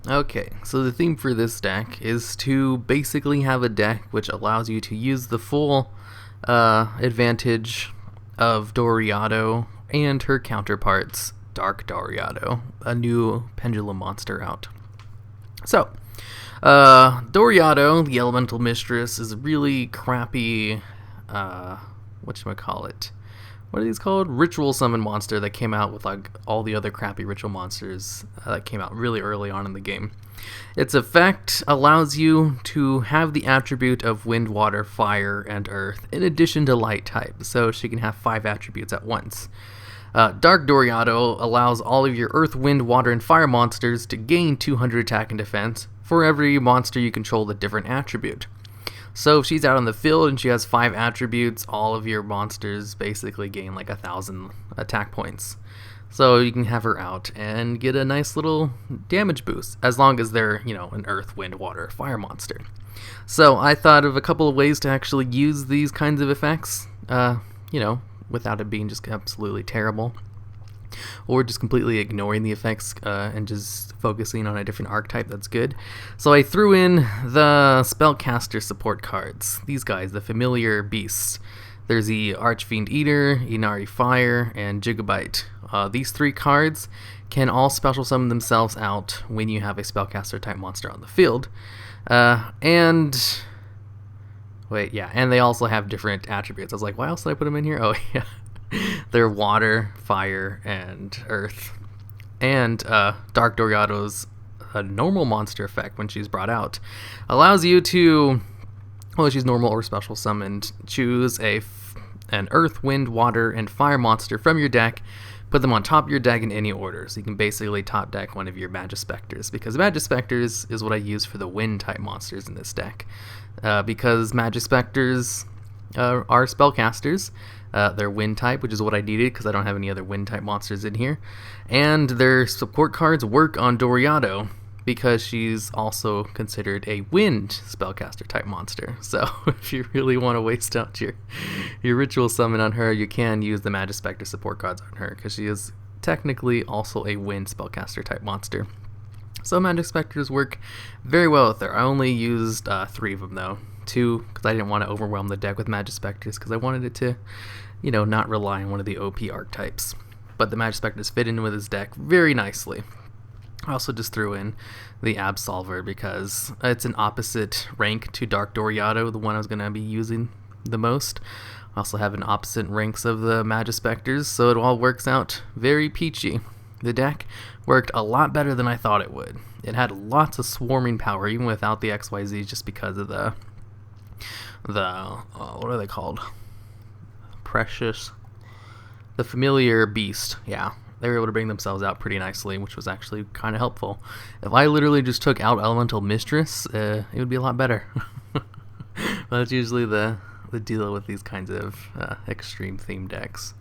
Okay, so the theme for this deck is to basically have a deck which allows you to use the full advantage of Doriado and her counterparts, Dark Doriado, a new pendulum monster out. So, Doriado, the Elemental Mistress, is a really crappy, whatchamacallit? What are these called? Ritual summon monster that came out with like all the other crappy ritual monsters that came out really early on in the game. Its effect allows you to have the attribute of wind, water, fire, and earth in addition to light type, so she can have 5 attributes at once. Dark Doriado allows all of your earth, wind, water, and fire monsters to gain 200 attack and defense for every monster you control with a different attribute. So if she's out on the field and she has 5 attributes, all of your monsters basically gain like 1,000 attack points. So you can have her out and get a nice little damage boost, as long as they're, an earth, wind, water, fire monster. So I thought of a couple of ways to actually use these kinds of effects, without it being just absolutely terrible, or just completely ignoring the effects and just focusing on a different archetype that's good. So I threw in the spellcaster support cards. These guys, the familiar beasts. There's the Archfiend Eater, Inari Fire, and Gigabyte. These 3 cards can all special summon themselves out when you have a spellcaster type monster on the field. And they also have different attributes. I was like, why else did I put them in here? Oh, yeah. They're water, fire, and earth. And Dark Doriado's normal monster effect, when she's brought out, allows you to, well, she's normal or special summoned, choose an earth, wind, water, and fire monster from your deck, put them on top of your deck in any order. So you can basically top deck one of your Magispectors, because Magispectors is what I use for the wind type monsters in this deck. Because Magispectors are spellcasters. They're wind type, which is what I needed because I don't have any other wind type monsters in here. And their support cards work on Doriado because she's also considered a wind spellcaster type monster. So if you really want to waste out your ritual summon on her, you can use the Magispector support cards on her because she is technically also a wind spellcaster type monster. So Magispectors work very well with her. I only used 3 of them though. 2 because I didn't want to overwhelm the deck with Magispectors because I wanted it to, not rely on one of the OP archetypes. But the Magispectors fit in with his deck very nicely. I also just threw in the Absolver because it's an opposite rank to Dark Doriado, the one I was going to be using the most. I also have an opposite ranks of the Magispectors, so it all works out very peachy. The deck worked a lot better than I thought it would. It had lots of swarming power, even without the XYZ, just because of the what are they called? The familiar beast. Yeah, they were able to bring themselves out pretty nicely, which was actually kind of helpful. If I literally just took out Elemental Mistress, it would be a lot better. That's usually the deal with these kinds of extreme theme decks.